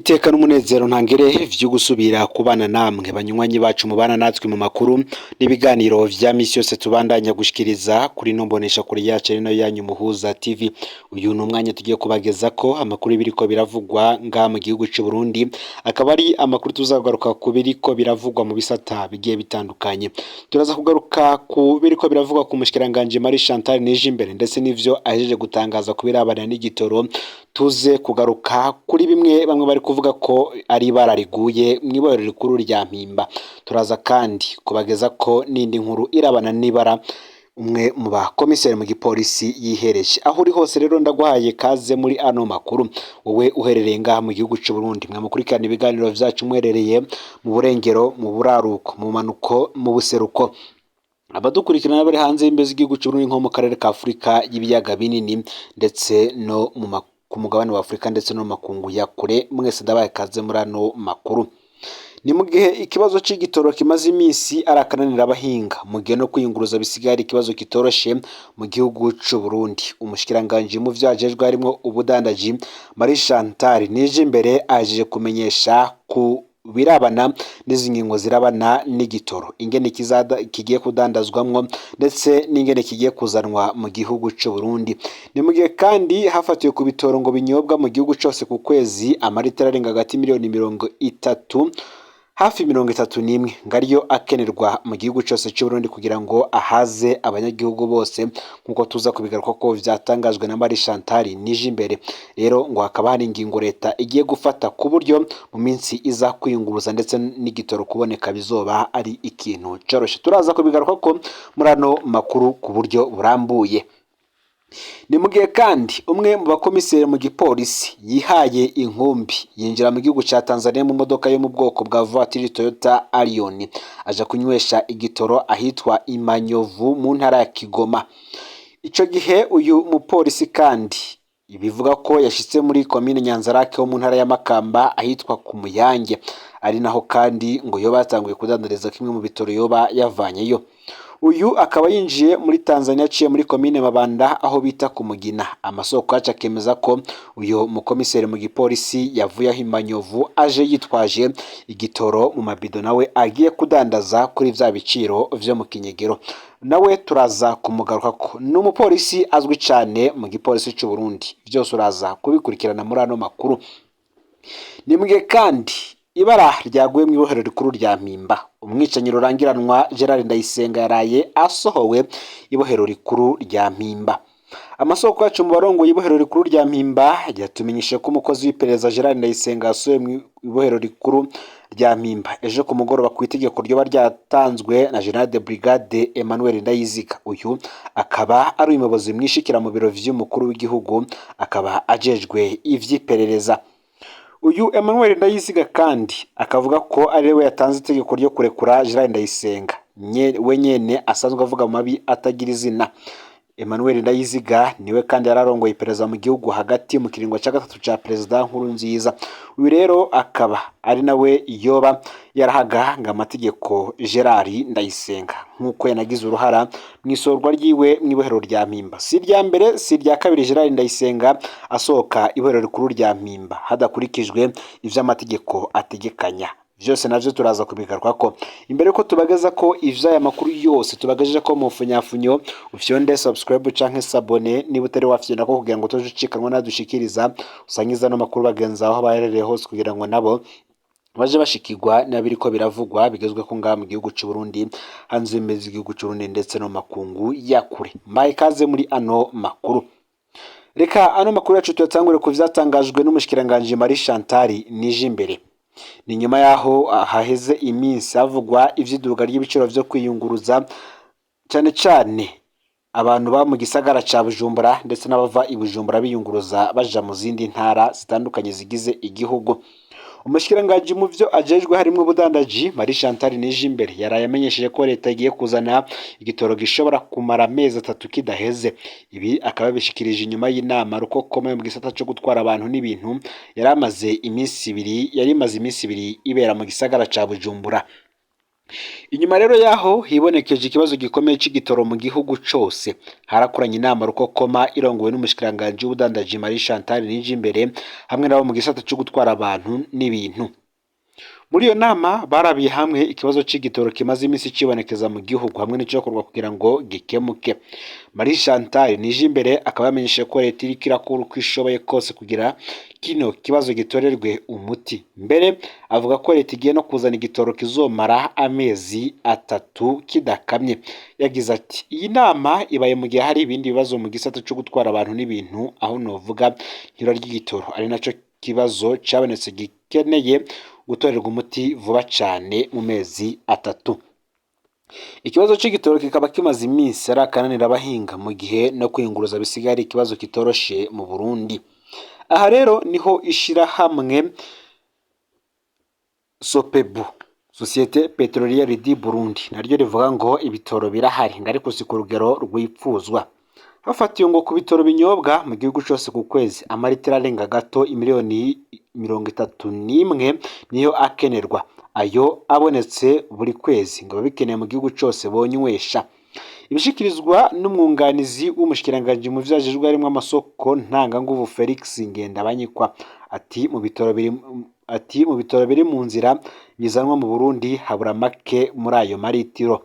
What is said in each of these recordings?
iteka n'umunezero ntangere vyo gusubira kubana namwe banywanyi bacu mubana natwe mu makuru n'ibiganiro vya misi yose tubandanya gushikiriza kuri nombonesha kuri yacu rino yanyu Muhuza TV. Uyu numwanya tugiye kubagezako amakuru biriko biravugwa nga mu gihugu c'u Burundi, akaba ari amakuru tuzagaruka ku biriko biravugwa mu bisata bigiye bitandukanye. Turaza kugaruka ku biriko biravugwa ku mushikiranganje Marie Chantal Nijimbere ndetse n'ivyo ahejeje gutangaza kubirabana n'igitoro. Tuze kugaruka kuri bimwe bamwe bari kuvuga ko ari ibara riguye mw'iborero rikuru rya Mpimba. Turaza kandi kubageza ko n'indi nkuru irabana n'ibara umwe mu bakomiseri mu gipolisi yihereje. Aho uri hose rero ndaguhaye kaze muri ano makuru, wowe uherereye ngaha mu gihugu c'u Burundi mwamukurikirana ibiganiro vyacu mwerereye mu burengero, mu buraruko, mu manuko, mu buseruko. Abadukurikirana bari hanze y'imbizi y'igihugu c'u Burundi nko mu karere ka Afrika y'ibiyaga binini ndetse no ku mugabane wa Afrika ndetse no makungu ya kure, mwese ndabaye kaze muri ano makuru. Ni mu gihe ikibazo c'igitoro kimaze imisi arakananira abahinga, mu gihe no kwiyunguruza bisigaye ari ikibazo kitoroshe mu gihugu c'u Burundi. Umushikiranganje mu vyajejwe harimwo ubudandaji Marie Chantal Nijimbere aje kumenyesha ku birabana n'izi ngingo zirabana n'igitoro, ingene kigiye kudandazwamwo ndetse n'ingene kigiye kuzanwa mu gihugu c'u Burundi. Ni mu gihe kandi hafatiwe ku bitoro ngo binyobwa mu gihugu cose ku kwezi amaritiro arenga hagati miliyoni 30 hafi 31 ngariyo akenerwa mu gihugu cose c'u Burundi kugira ngo ahaze abanyagihugu bose, nkuko tuza kubigaruka ko vyatangajwe na Marie Chantal Nijimbere. Rero ngo hakaba hari ingingo leta igiye gufata ku buryo mu minsi iza kwiyunguruza ndetse n'igitoro kuboneka bizoba ari ikintu coroshe. Turaza kubigaruka ko muri ano makuru ku buryo burambuye. Ni mu gihe kandi umwe mu bakomiseri mu gipolisi yihaye inkumbi yinjira mu gihugu ca Tanzania mu modoka yo mu bwoko bwa voiture Toyota Allion aja kunywesha igitoro ahitwa Imanyovu mu ntara ya Kigoma. Ico gihe uyu mupolisi kandi bivuga ko yashitse muri komine Nyanzarake ho mu ntara ya Makamba ahitwa ku Muyange, ari naho kandi ngo yoba yatanguye kudandariza kimwe mu bitoro yoba yavanyeyo. Uyu akaba yinjiye muri Tanzania aciye muri komine Mabanda aho bita ku Mugina. Amasoko yacu akemeza ko uyu mukomiseri mu gipolisi yavuye aho Imanyovu aje yitwaje igitoro mu mabido nawe agiye kudandaza kuri vya biciro vyo mu Kinyegero. Nawe turaza kumugaruka ko n'umupolisi azwi cane mu gipolisi c'u Burundi. Vyose uraza kubikurikirana muri ano makuru. Ni mu gihe kandi ibara ryaguye mu ibohero rikuru rya Mpimba. Umwicanyi rurangiranwa Gerard Ndayisenga yaraye asohowe ibohero rikuru rya Mpimba. Amasoko yacu mu barongo y'ibohero rikuru rya Mpimba yatumenyeshe ko umukozi w'iperereza Gerard Ndayisenga asohowe mu ibohero rikuru rya Mpimba ejo ku mugoroba ku itegeko ryo ryatanzwe na General de Brigade Emmanuel Ndayiziga. Uyu akaba ari umuyobozi mwishikira mu biro vy'umukuru w'igihugu, akaba ajejwe ivy'iperereza. Uyu Emmanuel Ndayiziga kandi akavuga ko ari we yatanze itegeko ryo kurekura Gerard Ndayisenga, we nyene asanzwe avuga mu mabi atagira izina. Emmanuel Ndayiziga niwe kandi yararongoye iperereza mu gihugu hagati mu kiringo ca gatatu ca Perezida Nkurunziza. Uyu rero akaba ari nawe yoba yarahaga ngo amategeko Gerard Ndayisenga, nkuko yanagize uruhara mwisorwa ryiwe mwibohero rya Mpimba. Si rya mbere si rya kabiri Gerard Ndayisenga asohoka ibohero rikuru rya Mpimba hadakurikijwe ivyo amategeko ategekanya. Vyose navyo turaza kubigaruka ko imbere ko tubageza ko ivya makuru yose tubagejeje ko mu funyafunyo ufyonde subscribe canke sabone niba utari wafyonda ko kugira ngo tujucikanwa nadushikiriza usangiza no makuru bagenza aho baherereye hose kugira ngo nabo baje bashikirwa nabiriko biravugwa bigezwe ko ngaha mu gihugu c'u Burundi, hanze y'imbizi y'igihugu c'u Burundi ndetse no makungu ya kure. Mbaye kaze muri ano makuru. Reka ano makuru yacu tuyatangure ku vyatangajwe n'umushikiranganje Marie Chantal Nijimbere. Ni nyuma yaho haheze iminsi havugwa ivyiduga ry'ibiciro vyo kwiyunguruza cyane cyane abantu ba mu gisagara ca Bujumbura ndetse n'abava i Bujumbura biyunguruza baja mu zindi ntara zitandukanye zigize igihugu. Umushikiranganje mu vyo ajejwe harimwo ubudandaji Marie Chantal Nijimbere yaraye amenyesheje ko leta igiye kuzana igitoro gishobora kumara amezi 3 kidaheze. Ibi akaba bishikirije inyuma y'inama rukokoma mu gisata cyo gutwara abantu n'ibintu yari imaze iminsi ibiri ibera mu gisagara ca Bujumbura. Inyuma rero yaho hibonekeje ikibazo gikomeye c'igitoro mu gihugu cose, harakoranye inama rukokoma irongowe n'umushikiranganji w'ubudandaji Marie Chantal Nijimbere hamwe nabo mu gisata co gutwara abantu n'ibintu. Muri iyo nama barabiye hamwe ikibazo c'igitoro kimaze imisi cibonekeza mu gihugu hamwe n'icokorwa kugira ngo gikemuke. Marie Chantal Nijimbere akaba yamenyesheje ko leta iriko irakora uko ishoboye kose kugira kino kibazo gitorerwe umuti. Mbere avuga ko leta igiye no kuzana igitoro kizomara amezi 3 kidakamye. Yagize ati iyi nama ibaye mu gihe hari ibindi bibazo mu gisata co gutwara abantu n'ibintu, aho novuga nk'iro ry'igitoro ari naco kibazo cabonetse gikeneye gutorerwa umuti vuba cane mu mezi 3. Ikibazo c'igitoro kikaba kimaze iminsi ari akananira abahinga mu gihe no kwiyunguruza bisigaye ari ikibazo kitoroshe mu Burundi. Aha rero niho ishirahamwe Sopebu, Societe Petrolière du Burundi, naryo rivuga ngo ibitoro birahari ariko si ku rugero rwipfuzwa. Hafatiwe ngo ku bitoro binyobwa mu gihugu cose ku kwezi amaritiro arenga gato imiliyoni 31 niyo akenerwa. Ayo abonetse buri kwezi ngo bikeneye mu gihugu cose bonywesha. Ibishikirizwa n'umwunganizi w'umushikiranganji mu vyajejwe harimwo amasoko ntanganguvu Felix Ngendabanyikwa ati mu bitoro biri mu nzira bizanwa mu Burundi habura make muri ayo maritiro.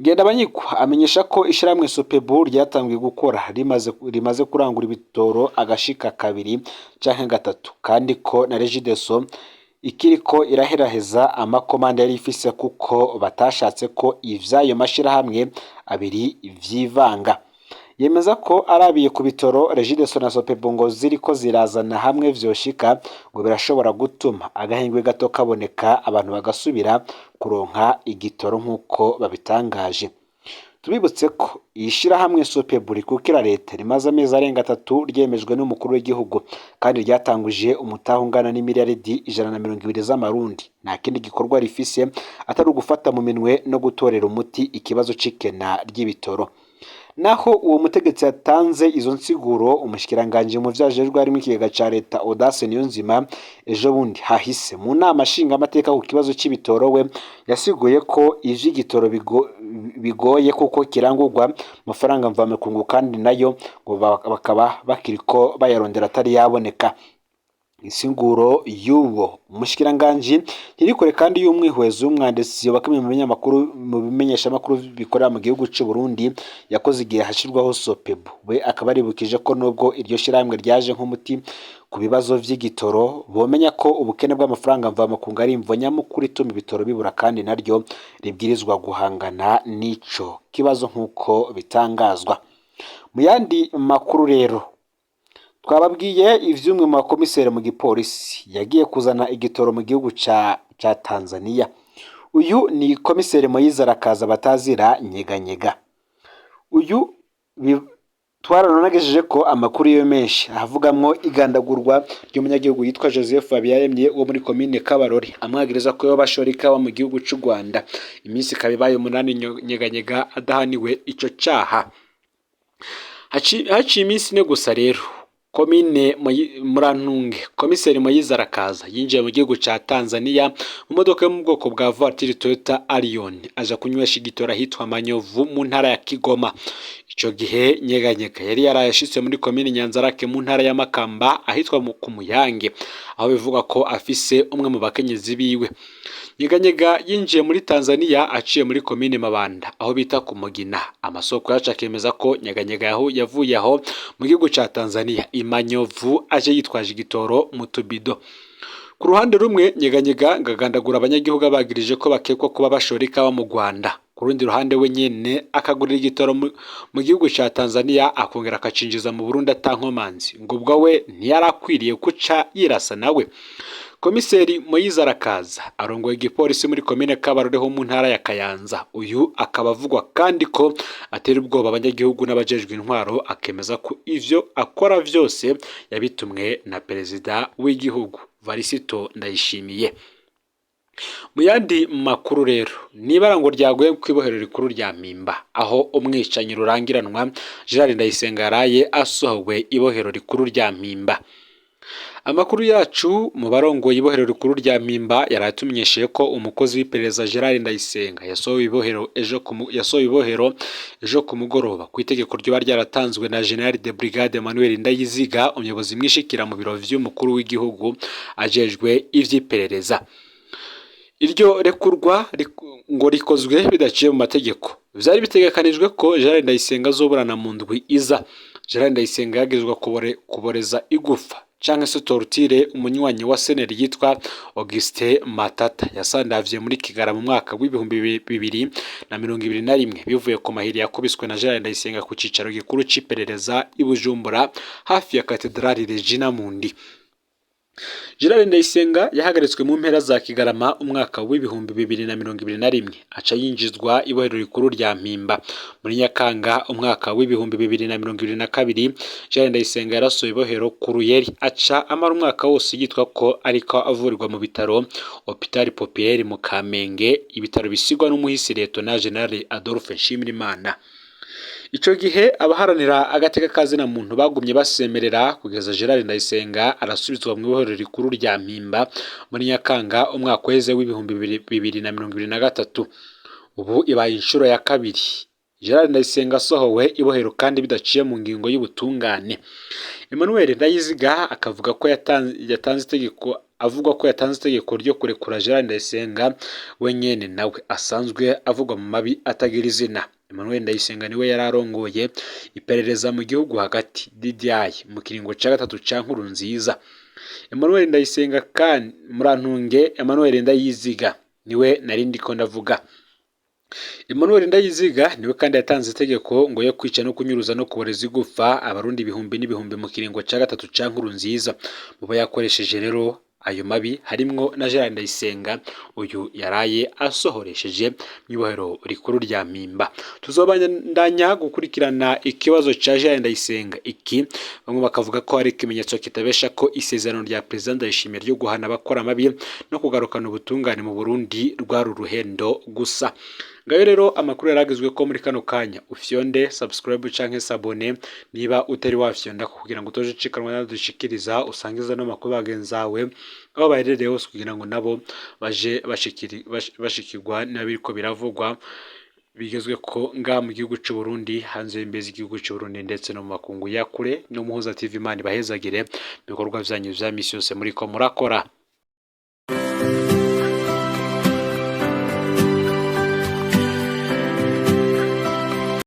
Ngendabanyikwa amenyesha ko ishirahamwe Sopebu ryatangiye gukora rimaze kurangura ibitoro agashika 2 canke 3 kandi ko na Regideso ikiriko iraheraheza amakomanda yari ifise kuko batashatse ko ivyayo mashirahamwe abiri vyivanga. Yemeza ko arabiye ku bitoro Regideso na Sopebu ngo ziriko zirazana hamwe vyoshika ngo birashobora gutuma agahingwe gato kaboneka abantu bagasubira kuronka igitoro nk'uko babitangaje. Tubibutse ko ishirahamwe Sopebu rikukira leta rimaze amezi arenga 3 ryemejwe n'umukuru w'igihugu kandi ryatanguje umutaho ungana n'imiliyaridi 120 z'amarundi. Nta kindi gikorwa rifise atari ugufata mu minwe no gutorera umuti ikibazo c'ikena ry'ibitoro. Naho uwo mutegetsi yatanze izo nsiguro umushikiranganje mu vyajejwe harimo ikigega ca leta Audace Niyonzima ejo bundi hahise mu nama nshinga amateka ku kibazo c'ibitoro we yasiguye ko ivy'igitoro bigoye kuko kirangurwa amafaranga mvamakungu kandi nayo ngo bakaba bakiriko bayarondera atari yaboneka. Insiguro y'uwo umushikiranganje ntirikore kandi y'umwihwezo w'umwanditsi wakamye mu bimenyesha makuru bikorera mu gihugu c'u Burundi yakoze igihe hashirwaho Sopebu. We akaba aribukije ko nubwo iryo shiramwe ryaje nk'umuti ku bibazo vy'igitoro bomenya ko ubukene bw'amafaranga mvamakungu ari imvo nyamukuru ituma ibitoro bibura kandi naryo ribwirizwa guhangana n'ico kibazo nk'uko bitangazwa. Mu yandi makuru rero twababwiye ivy'umwe mu bakomiseri mu gipolisi yagiye kuzana igitoro mu gihugu ca Tanzania. Uyu ni komiseri Moise Arakaza batazira nyeganyega. Uyu twaranonagejeje ko amakuru yo menshi avugamwo igandagurwa ry'umunyagihugu yitwa Joseph Habiyaremye wo muri komine Kabarore amwagiriza ko yobashora ikawa mu gihugu c'u Rwanda. Iminsi kabibaye 8 nyeganyega adahaniwe ico caha. Haciye iminsi ne gusa rero komine Murantunge komiseri Moise Arakaza yinjiye mu gihugu ca Tanzania mu modoka yo mu bwoko bwa voiture Toyota Allion aja kunywesha igitora hitwa Manyovu mu ntara ya Kigoma. Ico gihe nyeganyega yari yarayashitse muri komine Nyanzarake mu ntara ya Makamba ahitwa ku Muyange aho bivuga ko afise umwe mu bakenyezi biwe. Nyeganyega yinjiye muri Tanzania aciye muri komine Mabanda aho bita ku Mugina. Amasoko yacu akemeza ko nyeganyega yavuye aho mu gihugu ca Tanzania Imanyovu aje yitwaje igitoro mu tubido. Ku ruhande rumwe nyeganyega ngagandagura abanyagihugu abagirije ko bakekwa kuba bashora ikawa mu Rwanda. Ku rundi ruhande we nyene akagurira igitoro mu gihugu ca Tanzania akongera akacinjiza mu Burundi atankomanzi ngo ubwo we ntiyarakwiriye kuca yirasa nawe. Komiseri Moise Arakaza arongoye igipolisi muri komine Kabarore ho mu ntara ya Kayanza. Uyu akaba avugwa kandi ko atera ubwoba abanyagihugu n'abajejwe intwaro akemeza ko ivyo akora vyose yabitumwe na perezida w'igihugu Varisito Ndayishimiye. Mu yandi makuru rero nibara ngo ryaguye kwibohero rikuru rya Mpimba aho umwicanyi rurangiranwa Gerard Ndayisenga yaraye asohowe ibohero rikuru rya Mpimba. Amakuru yacu mu barongoye ibohero rikuru rya Mpimba yaratumenyesheje ko umukozi w'iperereza Gerard Ndayisenga yasohoye ibohero ejo ku mugoroba ku itegeko ryoba ryaratanzwe na General de Brigade Emmanuel Ndayiziga, umuyobozi mwishikira mu biro vy'umukuru w'igihugu ajejwe ivy'iperereza. Iryo rekurwa ngo rikozwe bidaciye mu mategeko. Vyari bitegekanijwe ko Gerard Ndayisenga azoburana mu ndwi iza. Gerard Ndayisenga yagizwe kuboreza igufa canke se tortire umunywanyi wa seneri yitwa Auguste Matata yasandavye muri Kigara mu mwaka w'ibihumbi 2021 bivuye ku mahiri yakubiswe na Gerard Ndayisenga ku cicaro gikuru c'iperereza i Bujumbura hafi ya Katedrali Regina Mundi. Gerard Ndayisenga yahagaritswe mu mpera za Kigarama umwaka w'ibihumbi 2021 aca yinjizwa ibohero rikuru rya Mpimba. Muri Nyakanga umwaka w'ibihumbi 2022 Gerard Ndayisenga yarasohoye ibohero ku Ruyeri aca amara umwaka wose yitwa ko ariko avurirwa mu bitaro Hôpital Populaire mu Kamenge, ibitaro bisigwa n'umuhisi Lieutenant General Adolphe Nshimirimana. Ico gihe abaharanira agateka kazina muntu bagumye basemerera kugeza Gerard Ndayisenga arasubizwa mu ibohero rikuru rya Mpimba muri Nyakanga umwaka weze w'ibihumbi 2023. Ubu ibaye inshuro ya kabiri Gerard Ndayisenga asohowe ibohero kandi bidaciye mu ngingo y'ubutungane. Emmanuel Ndayiziga akavuga ko yatanze itegeko ryo kurekura Gerard Ndayisenga wenyene nawe asanzwe avugwa mu mabi atagira izina. Emmanuel Ndayisenga niwe yararongoye iperereza mu gihugu hagati DDI mu kiringo ca gatatu ca Nkurunziza. Emmanuel Ndayisenga kandi Murantunge Emmanuel Ndayiziga niwe narindi ko ndavuga. Emmanuel Ndayiziga niwe kandi yatanze itegeko ngo yo kwica no kunyuruza no kuboreza igufa abarundi ibihumbi n'ibihumbi mu kiringo ca gatatu ca Nkurunziza. Mubo yakoresheje rero ayo mabi harimwo na Gerard Ndayisenga uyu yaraye asohoresheje mwibohero rikuru rya Mpimba. Tuzobandanya gukurikirana ikibazo ca Gerard Ndayisenga iki bamwe bakavuga ko ari ikimenyetso kitabesha ko isezerano rya President Ndayishimiye ryo guhana abakora mabi no kugarukana ubutungane mu Burundi rwari uruhendo gusa. Ngayo rero amakuru yaragizwe ko muri kano kanya ufyonde subscribe canke sabone niba utari wafyonda kugira ngo utoje cikanwa nadushikiriza usangiza no makuru bagenzawe abo baherereye hose kugira ngo nabo baje bashikirwa n'abiriko biravugwa bigezwe ko nga mu gihugu cy'u Burundi hanze y'imbezi igihugu cy'u Burundi ndetse no mu makungu ya kure no Muhuza TV Imana bahezagire bikorwa byanyu vya misi yose muri ko murakora.